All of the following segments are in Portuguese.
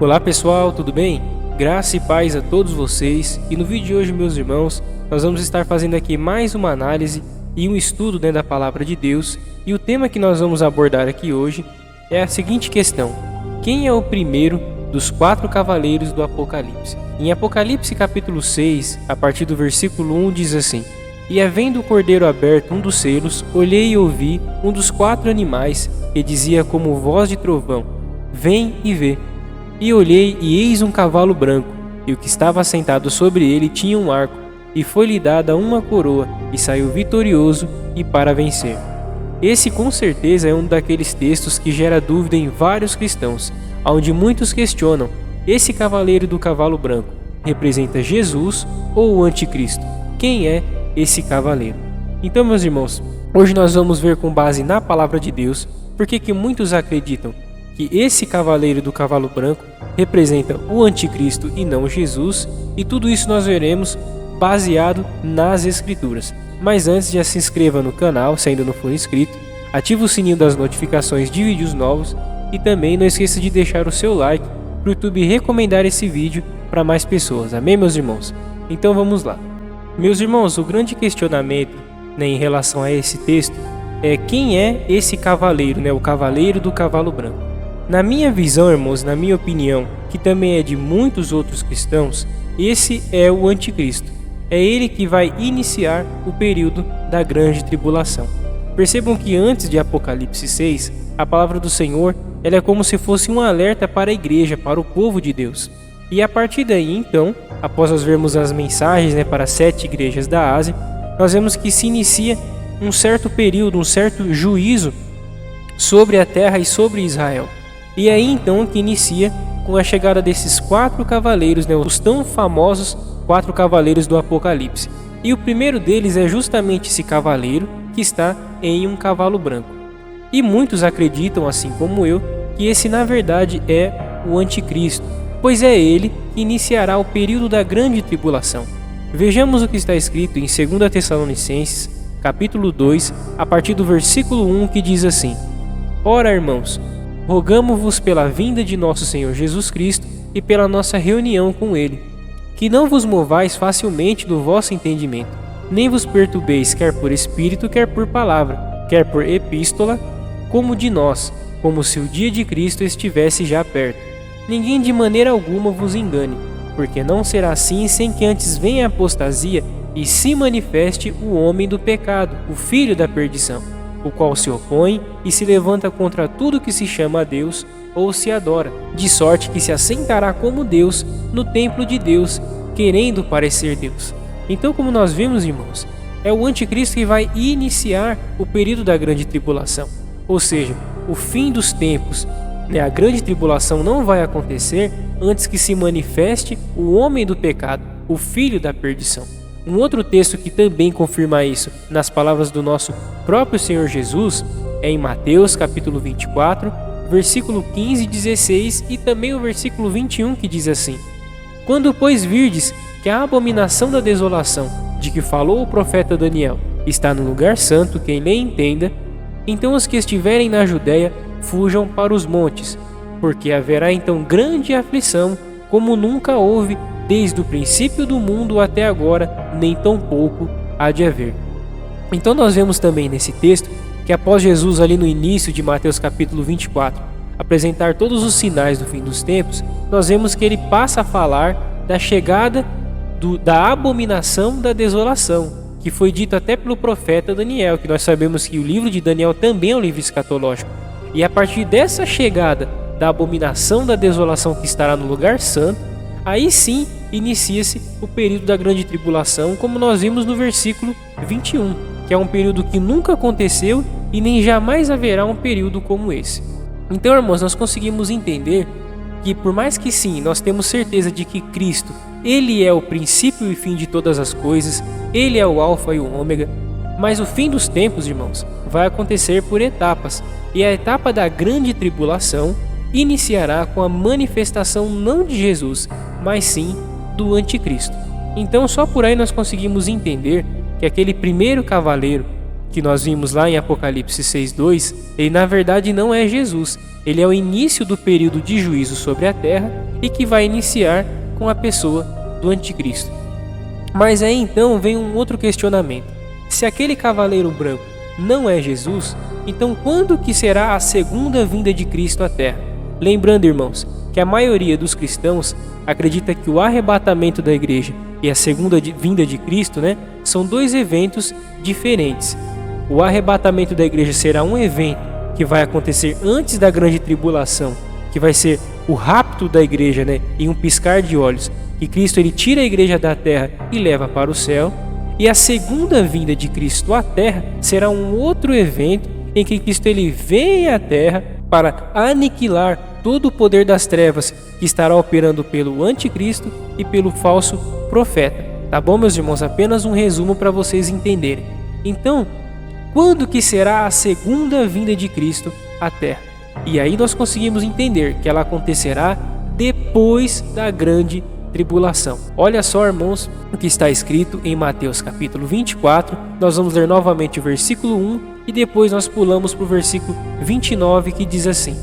Olá pessoal, tudo bem? Graça e paz a todos vocês. E no vídeo de hoje, meus irmãos, nós vamos estar fazendo aqui mais uma análise e um estudo da palavra de Deus. E o tema que nós vamos abordar aqui hoje é a seguinte questão: quem é o primeiro dos 4 cavaleiros do Apocalipse? Em Apocalipse capítulo 6, a partir do versículo 1, diz assim: E havendo o cordeiro aberto um dos selos, olhei e ouvi um dos 4 animais, que dizia como voz de trovão: Vem e vê. E olhei, e eis um cavalo branco, e o que estava sentado sobre ele tinha um arco, e foi-lhe dada uma coroa, e saiu vitorioso e para vencer. Esse com certeza é um daqueles textos que gera dúvida em vários cristãos, onde muitos questionam: esse cavaleiro do cavalo branco representa Jesus ou o anticristo? Quem é esse cavaleiro? Então, meus irmãos, hoje nós vamos ver com base na palavra de Deus porque que muitos acreditam que esse cavaleiro do cavalo branco representa o anticristo e não Jesus, e tudo isso nós veremos baseado nas escrituras. Mas antes, já se inscreva no canal se ainda não for inscrito, ative o sininho das notificações de vídeos novos e também não esqueça de deixar o seu like para o YouTube recomendar esse vídeo para mais pessoas. Amém, meus irmãos? Então vamos lá. Meus irmãos, o grande questionamento em relação a esse texto é quem é esse cavaleiro, o cavaleiro do cavalo branco. Na minha visão, irmãos, na minha opinião, que também é de muitos outros cristãos, esse é o anticristo. É ele que vai iniciar o período da grande tribulação. Percebam que antes de Apocalipse 6, a palavra do Senhor ela é como se fosse um alerta para a igreja, para o povo de Deus. E a partir daí, então, após nós vermos as mensagens para as 7 igrejas da Ásia, nós vemos que se inicia um certo período, um certo juízo sobre a terra e sobre Israel. E aí então que inicia com a chegada desses 4 cavaleiros, os tão famosos 4 cavaleiros do Apocalipse. E o primeiro deles é justamente esse cavaleiro que está em um cavalo branco. E muitos acreditam, assim como eu, que esse na verdade é o anticristo, pois é ele que iniciará o período da grande tribulação. Vejamos o que está escrito em 2 Tessalonicenses, capítulo 2, a partir do versículo 1, que diz assim: Ora, irmãos, rogamo-vos pela vinda de nosso Senhor Jesus Cristo e pela nossa reunião com Ele, que não vos movais facilmente do vosso entendimento, nem vos perturbeis quer por espírito, quer por palavra, quer por epístola, como de nós, como se o dia de Cristo estivesse já perto. Ninguém de maneira alguma vos engane, porque não será assim sem que antes venha a apostasia e se manifeste o homem do pecado, o filho da perdição, o qual se opõe e se levanta contra tudo que se chama a Deus ou se adora, de sorte que se assentará como Deus no templo de Deus, querendo parecer Deus. Então, como nós vimos, irmãos, é o anticristo que vai iniciar o período da grande tribulação, ou seja, o fim dos tempos. A grande tribulação não vai acontecer antes que se manifeste o homem do pecado, o filho da perdição. Um outro texto que também confirma isso, nas palavras do nosso próprio Senhor Jesus, é em Mateus capítulo 24, versículo 15 e 16, e também o versículo 21, que diz assim: Quando, pois, virdes que a abominação da desolação, de que falou o profeta Daniel, está no lugar santo, quem lhe entenda, então os que estiverem na Judéia fujam para os montes, porque haverá então grande aflição, como nunca houve desde o princípio do mundo até agora, nem tampouco há de haver. Então nós vemos também nesse texto que após Jesus ali no início de Mateus capítulo 24 apresentar todos os sinais do fim dos tempos, nós vemos que ele passa a falar da chegada da abominação da desolação, que foi dito até pelo profeta Daniel, que nós sabemos que o livro de Daniel também é um livro escatológico. E a partir dessa chegada da abominação da desolação que estará no lugar santo, aí sim inicia-se o período da grande tribulação, como nós vimos no versículo 21, que é um período que nunca aconteceu e nem jamais haverá um período como esse. Então, irmãos, nós conseguimos entender que, por mais que sim, nós temos certeza de que Cristo, Ele é o princípio e fim de todas as coisas, Ele é o alfa e o ômega, mas o fim dos tempos, irmãos, vai acontecer por etapas, e a etapa da grande tribulação iniciará com a manifestação não de Jesus, mas sim do anticristo. Então só por aí nós conseguimos entender que aquele primeiro cavaleiro que nós vimos lá em Apocalipse 6:2, ele na verdade não é Jesus. Ele é o início do período de juízo sobre a terra e que vai iniciar com a pessoa do anticristo. Mas aí então vem um outro questionamento. Se aquele cavaleiro branco não é Jesus, então quando que será a segunda vinda de Cristo à terra? Lembrando, irmãos, que a maioria dos cristãos acredita que o arrebatamento da igreja e a segunda vinda de Cristo, são dois eventos diferentes. O arrebatamento da igreja será um evento que vai acontecer antes da grande tribulação, que vai ser o rapto da igreja, em um piscar de olhos, que Cristo ele tira a igreja da terra e leva para o céu. E a segunda vinda de Cristo à terra será um outro evento em que Cristo ele vem à terra para aniquilar todo o poder das trevas que estará operando pelo anticristo e pelo falso profeta. Tá bom, meus irmãos? Apenas um resumo para vocês entenderem. Então, quando que será a segunda vinda de Cristo à terra? E aí nós conseguimos entender que ela acontecerá depois da grande tribulação. Olha só, irmãos, o que está escrito em Mateus capítulo 24. Nós vamos ler novamente o versículo 1 e depois nós pulamos para o versículo 29, que diz assim: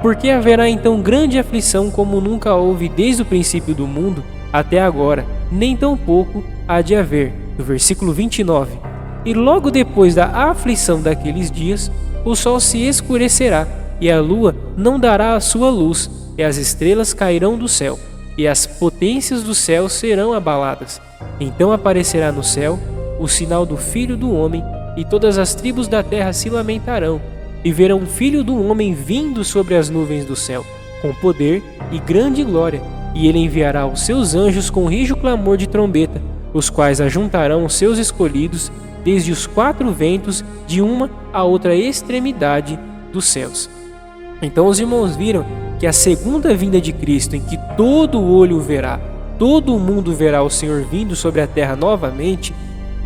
Porque haverá então grande aflição como nunca houve desde o princípio do mundo até agora, nem tampouco há de haver. No versículo 29. E logo depois da aflição daqueles dias, o sol se escurecerá, e a lua não dará a sua luz, e as estrelas cairão do céu, e as potências do céu serão abaladas. Então aparecerá no céu o sinal do Filho do Homem, e todas as tribos da terra se lamentarão, e verão o Filho do Homem vindo sobre as nuvens do céu, com poder e grande glória, e ele enviará os seus anjos com rijo clamor de trombeta, os quais ajuntarão os seus escolhidos desde os quatro ventos, de uma a outra extremidade dos céus. Então os irmãos viram que a segunda vinda de Cristo, em que todo olho verá, todo o mundo verá o Senhor vindo sobre a terra novamente,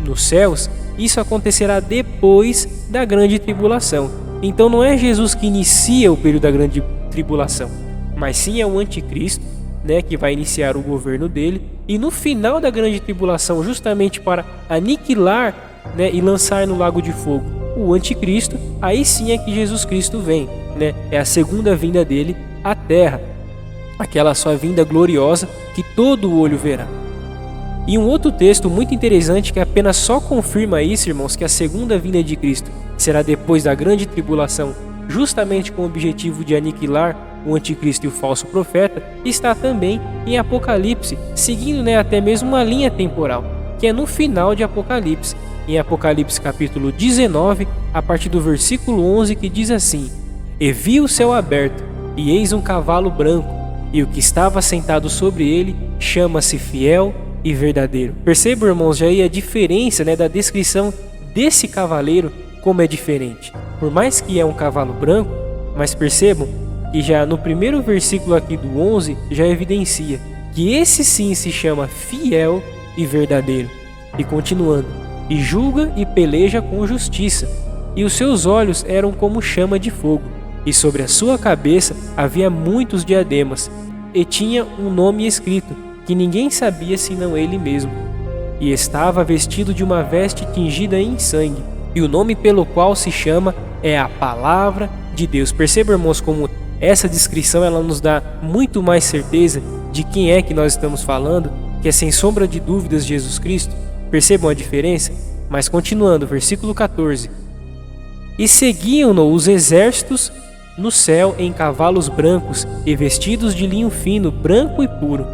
nos céus, isso acontecerá depois da grande tribulação. Então não é Jesus que inicia o período da grande tribulação, mas sim é o anticristo, que vai iniciar o governo dele, e no final da grande tribulação, justamente para aniquilar, e lançar no lago de fogo o anticristo, aí sim é que Jesus Cristo vem, é a segunda vinda dele à terra, aquela sua vinda gloriosa que todo olho verá. E um outro texto muito interessante que apenas só confirma isso, irmãos, que a segunda vinda de Cristo será depois da grande tribulação, justamente com o objetivo de aniquilar o anticristo e o falso profeta, está também em Apocalipse, seguindo até mesmo uma linha temporal, que é no final de Apocalipse, em Apocalipse capítulo 19, a partir do versículo 11, que diz assim: E vi o céu aberto, e eis um cavalo branco, e o que estava sentado sobre ele chama-se Fiel e Verdadeiro. Percebam, irmãos, já aí a diferença da descrição desse cavaleiro, como é diferente. Por mais que é um cavalo branco, mas percebam que já no primeiro versículo aqui do 11 já evidencia que esse sim se chama Fiel e Verdadeiro. E continuando: E julga e peleja com justiça, e os seus olhos eram como chama de fogo, e sobre a sua cabeça havia muitos diademas, e tinha um nome escrito, que ninguém sabia senão ele mesmo. E estava vestido de uma veste tingida em sangue, e o nome pelo qual se chama é a Palavra de Deus. Perceba, irmãos, como essa descrição ela nos dá muito mais certeza de quem é que nós estamos falando, que é sem sombra de dúvidas Jesus Cristo. Percebam a diferença? Mas continuando, versículo 14. E seguiam-no os exércitos no céu em cavalos brancos e vestidos de linho fino, branco e puro.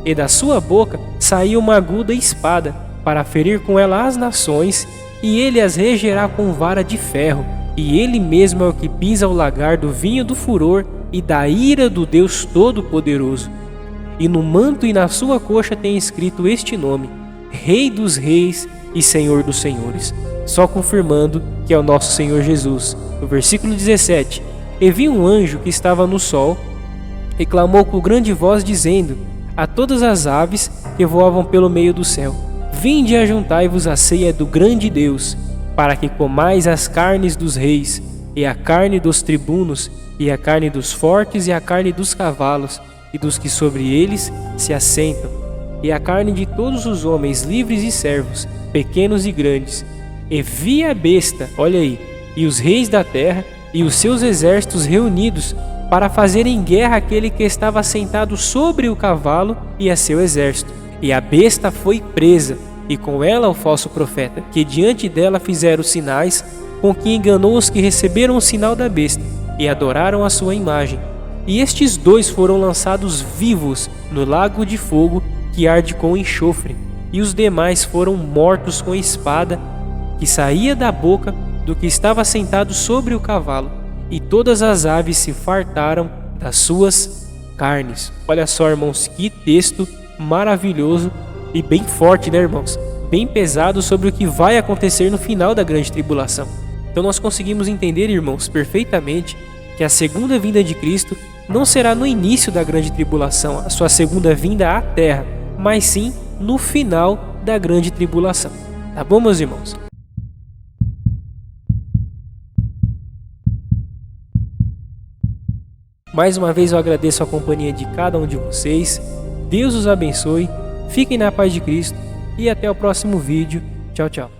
E da sua boca saía uma aguda espada, para ferir com ela as nações, e ele as regerá com vara de ferro, e ele mesmo é o que pisa o lagar do vinho do furor e da ira do Deus Todo-Poderoso. E no manto e na sua coxa tem escrito este nome: Rei dos Reis e Senhor dos Senhores, só confirmando que é o nosso Senhor Jesus. No versículo 17: E vi um anjo que estava no sol, e clamou com grande voz, dizendo a todas as aves que voavam pelo meio do céu: Vinde e ajuntai-vos à ceia do grande Deus, para que comais as carnes dos reis, e a carne dos tribunos, e a carne dos fortes, e a carne dos cavalos, e dos que sobre eles se assentam, e a carne de todos os homens livres e servos, pequenos e grandes. e vi a besta, olha aí, e os reis da terra e os seus exércitos reunidos para fazerem guerra àquele que estava sentado sobre o cavalo e a seu exército. E a besta foi presa, e com ela o falso profeta, que diante dela fizeram sinais, com que enganou os que receberam o sinal da besta e adoraram a sua imagem. E estes dois foram lançados vivos no lago de fogo que arde com enxofre, e os demais foram mortos com espada que saía da boca do que estava sentado sobre o cavalo, e todas as aves se fartaram das suas carnes. Olha só, irmãos, que texto maravilhoso e bem forte, né, irmãos? Bem pesado sobre o que vai acontecer no final da grande tribulação. Então nós conseguimos entender, irmãos, perfeitamente que a segunda vinda de Cristo não será no início da grande tribulação, a sua segunda vinda à terra, mas sim no final da grande tribulação. Tá bom, meus irmãos? Mais uma vez eu agradeço a companhia de cada um de vocês. Deus os abençoe, fiquem na paz de Cristo e até o próximo vídeo. Tchau, tchau.